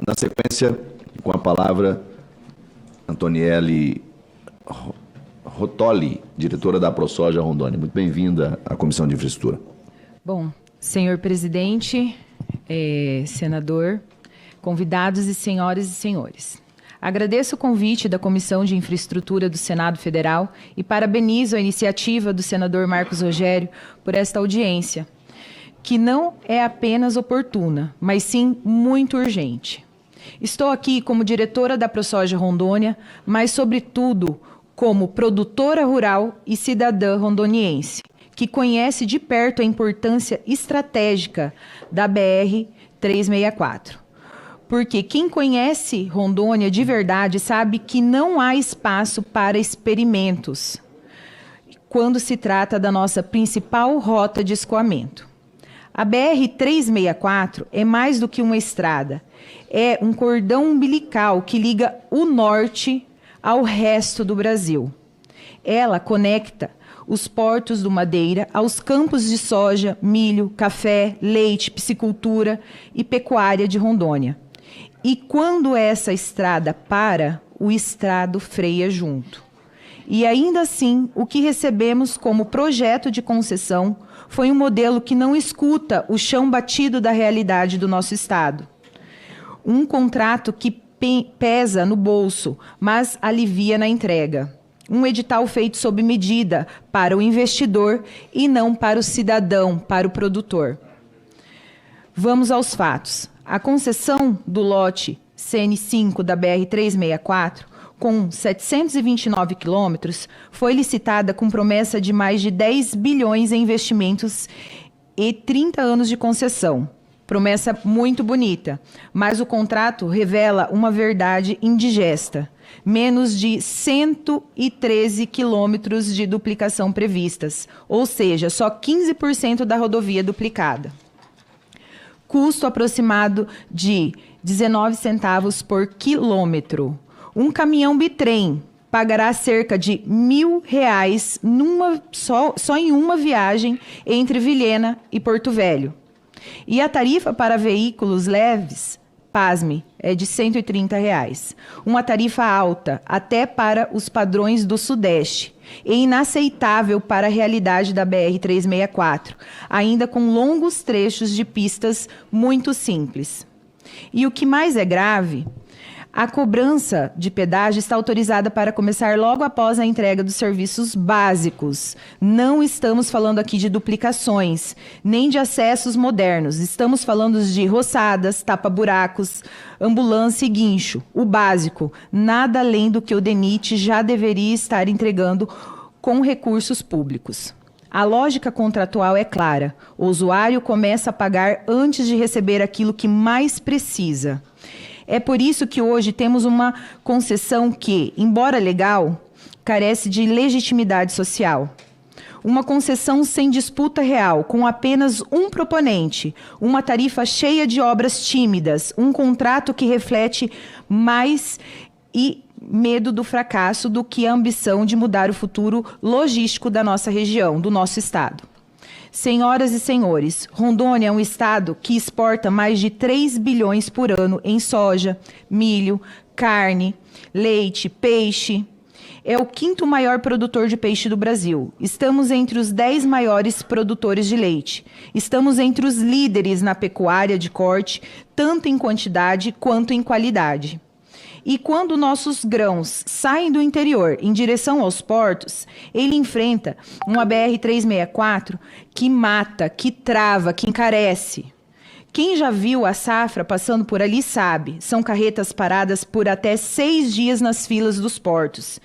Na sequência, com a palavra, Antoniele Rotoli, diretora da ProSoja Rondônia. Muito bem-vinda à Comissão de Infraestrutura. Bom, senhor presidente, senador, convidados e senhoras e senhores. Agradeço o convite da Comissão de Infraestrutura do Senado Federal e parabenizo a iniciativa do senador Marcos Rogério por esta audiência, que não é apenas oportuna, mas sim muito urgente. Estou aqui como diretora da ProSoja Rondônia, mas, sobretudo, como produtora rural e cidadã rondoniense, que conhece de perto a importância estratégica da BR-364. Porque quem conhece Rondônia de verdade sabe que não há espaço para experimentos quando se trata da nossa principal rota de escoamento. A BR-364 é mais do que uma estrada, é um cordão umbilical que liga o norte ao resto do Brasil. Ela conecta os portos do Madeira aos campos de soja, milho, café, leite, piscicultura e pecuária de Rondônia. E quando essa estrada para, o estado freia junto. E ainda assim, o que recebemos como projeto de concessão foi um modelo que não escuta o chão batido da realidade do nosso estado. Um contrato que pesa no bolso, mas alivia na entrega. Um edital feito sob medida para o investidor e não para o cidadão, para o produtor. Vamos aos fatos. A concessão do lote CN5 da BR-364, com 729 quilômetros, foi licitada com promessa de mais de 10 bilhões em investimentos e 30 anos de concessão. Promessa muito bonita, mas o contrato revela uma verdade indigesta. Menos de 113 quilômetros de duplicação previstas, ou seja, só 15% da rodovia duplicada. Custo aproximado de 19 centavos por quilômetro. Um caminhão bitrem pagará cerca de R$ 1.000 só em uma viagem entre Vilhena e Porto Velho. E a tarifa para veículos leves, pasme, é de R$ 130. Uma tarifa alta, até para os padrões do Sudeste, e inaceitável para a realidade da BR-364, ainda com longos trechos de pistas muito simples. E o que mais é grave, a cobrança de pedágio está autorizada para começar logo após a entrega dos serviços básicos. Não estamos falando aqui de duplicações, nem de acessos modernos. Estamos falando de roçadas, tapa-buracos, ambulância e guincho. O básico, nada além do que o DENIT já deveria estar entregando com recursos públicos. A lógica contratual é clara. O usuário começa a pagar antes de receber aquilo que mais precisa. É por isso que hoje temos uma concessão que, embora legal, carece de legitimidade social. Uma concessão sem disputa real, com apenas um proponente, uma tarifa cheia de obras tímidas, um contrato que reflete mais medo do fracasso do que a ambição de mudar o futuro logístico da nossa região, do nosso estado. Senhoras e senhores, Rondônia é um estado que exporta mais de 3 bilhões por ano em soja, milho, carne, leite, peixe. É o 5º maior produtor de peixe do Brasil. Estamos entre os 10 maiores produtores de leite. Estamos entre os líderes na pecuária de corte, tanto em quantidade quanto em qualidade. E quando nossos grãos saem do interior em direção aos portos, ele enfrenta uma BR-364 que mata, que trava, que encarece. Quem já viu a safra passando por ali sabe, são carretas paradas por até 6 dias nas filas dos portos.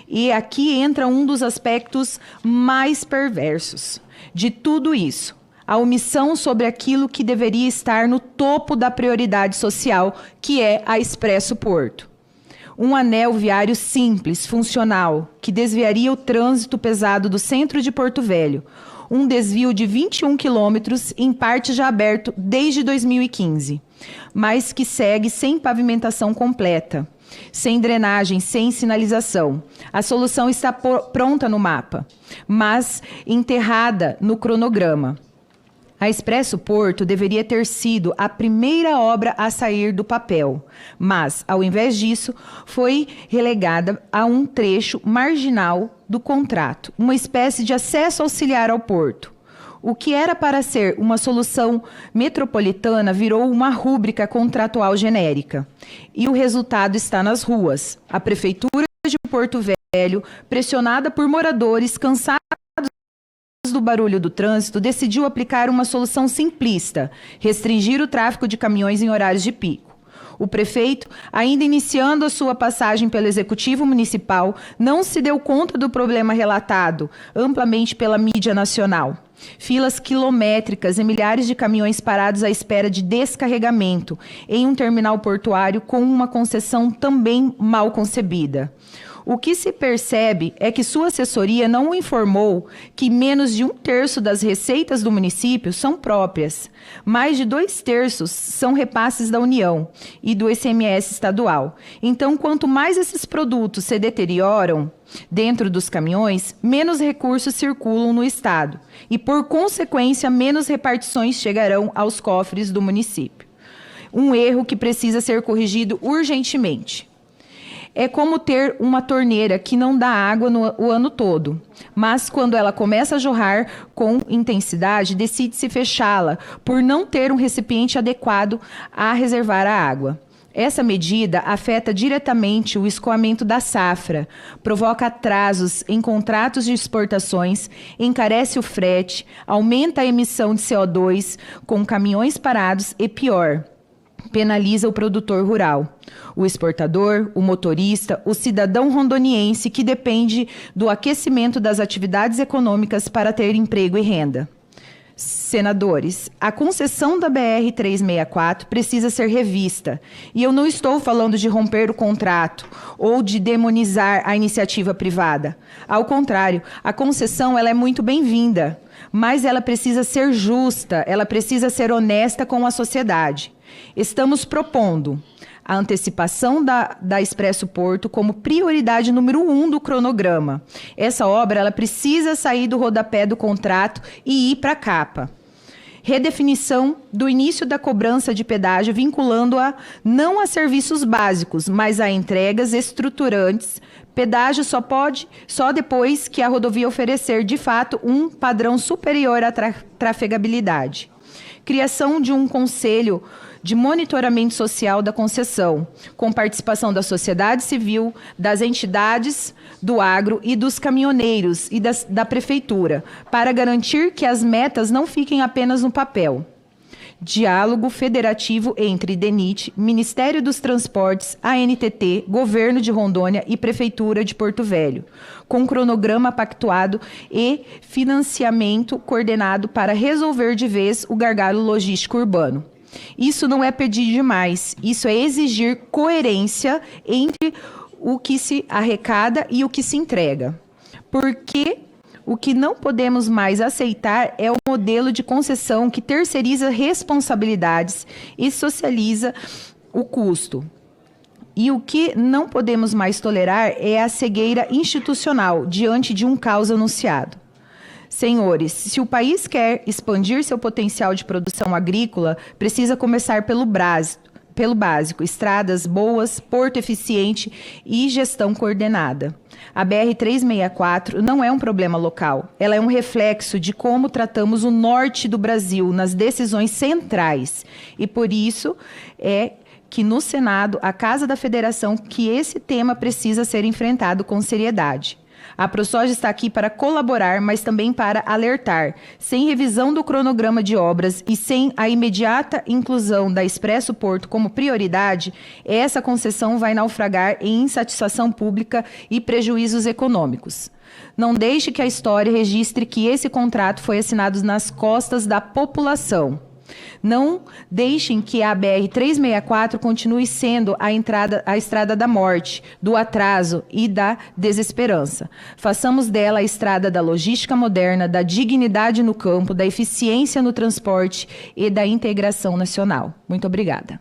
E aqui entra um dos aspectos mais perversos de tudo isso. A omissão sobre aquilo que deveria estar no topo da prioridade social, que é a Expresso Porto. Um anel viário simples, funcional, que desviaria o trânsito pesado do centro de Porto Velho. Um desvio de 21 quilômetros, em parte já aberto desde 2015, mas que segue sem pavimentação completa, sem drenagem, sem sinalização. A solução está pronta no mapa, mas enterrada no cronograma. A Expresso Porto deveria ter sido a primeira obra a sair do papel, mas, ao invés disso, foi relegada a um trecho marginal do contrato, uma espécie de acesso auxiliar ao porto. O que era para ser uma solução metropolitana virou uma rúbrica contratual genérica. E o resultado está nas ruas. A Prefeitura de Porto Velho, pressionada por moradores cansados do barulho do trânsito, decidiu aplicar uma solução simplista: restringir o tráfego de caminhões em horários de pico. O prefeito, ainda iniciando a sua passagem pelo Executivo Municipal, não se deu conta do problema relatado amplamente pela mídia nacional. Filas quilométricas e milhares de caminhões parados à espera de descarregamento em um terminal portuário com uma concessão também mal concebida. O que se percebe é que sua assessoria não o informou que menos de 1/3 das receitas do município são próprias. Mais de 2/3 são repasses da União e do ICMS estadual. Então, quanto mais esses produtos se deterioram dentro dos caminhões, menos recursos circulam no estado e, por consequência, menos repartições chegarão aos cofres do município. Um erro que precisa ser corrigido urgentemente. É como ter uma torneira que não dá água o ano todo, mas quando ela começa a jorrar com intensidade, decide-se fechá-la por não ter um recipiente adequado a reservar a água. Essa medida afeta diretamente o escoamento da safra, provoca atrasos em contratos de exportações, encarece o frete, aumenta a emissão de CO2 com caminhões parados e, pior, penaliza o produtor rural, o exportador, o motorista, o cidadão rondoniense que depende do aquecimento das atividades econômicas para ter emprego e renda. Senadores, a concessão da BR-364 precisa ser revista. E eu não estou falando de romper o contrato ou de demonizar a iniciativa privada. Ao contrário, a concessão ela é muito bem-vinda, mas ela precisa ser justa, ela precisa ser honesta com a sociedade. Estamos propondo a antecipação da Expresso Porto como prioridade número 1 do cronograma. Essa obra ela precisa sair do rodapé do contrato e ir para a capa. Redefinição do início da cobrança de pedágio, vinculando-a não a serviços básicos, mas a entregas estruturantes. Pedágio só depois que a rodovia oferecer, de fato, um padrão superior à trafegabilidade. Criação de um conselho de monitoramento social da concessão, com participação da sociedade civil, das entidades do agro e dos caminhoneiros e da prefeitura, para garantir que as metas não fiquem apenas no papel. Diálogo federativo entre DENIT, Ministério dos Transportes, ANTT, Governo de Rondônia e Prefeitura de Porto Velho, com cronograma pactuado e financiamento coordenado para resolver de vez o gargalo logístico urbano. Isso não é pedir demais, isso é exigir coerência entre o que se arrecada e o que se entrega. Porque o que não podemos mais aceitar é o modelo de concessão que terceiriza responsabilidades e socializa o custo. E o que não podemos mais tolerar é a cegueira institucional diante de um caos anunciado. Senhores, se o país quer expandir seu potencial de produção agrícola, precisa começar pelo básico, estradas boas, porto eficiente e gestão coordenada. A BR-364 não é um problema local, ela é um reflexo de como tratamos o norte do Brasil nas decisões centrais. E por isso é que no Senado, a Casa da Federação, que esse tema precisa ser enfrentado com seriedade. A ProSoja está aqui para colaborar, mas também para alertar. Sem revisão do cronograma de obras e sem a imediata inclusão da Expresso Porto como prioridade, essa concessão vai naufragar em insatisfação pública e prejuízos econômicos. Não deixe que a história registre que esse contrato foi assinado nas costas da população. Não deixem que a BR-364 continue sendo a estrada da morte, do atraso e da desesperança. Façamos dela a estrada da logística moderna, da dignidade no campo, da eficiência no transporte e da integração nacional. Muito obrigada.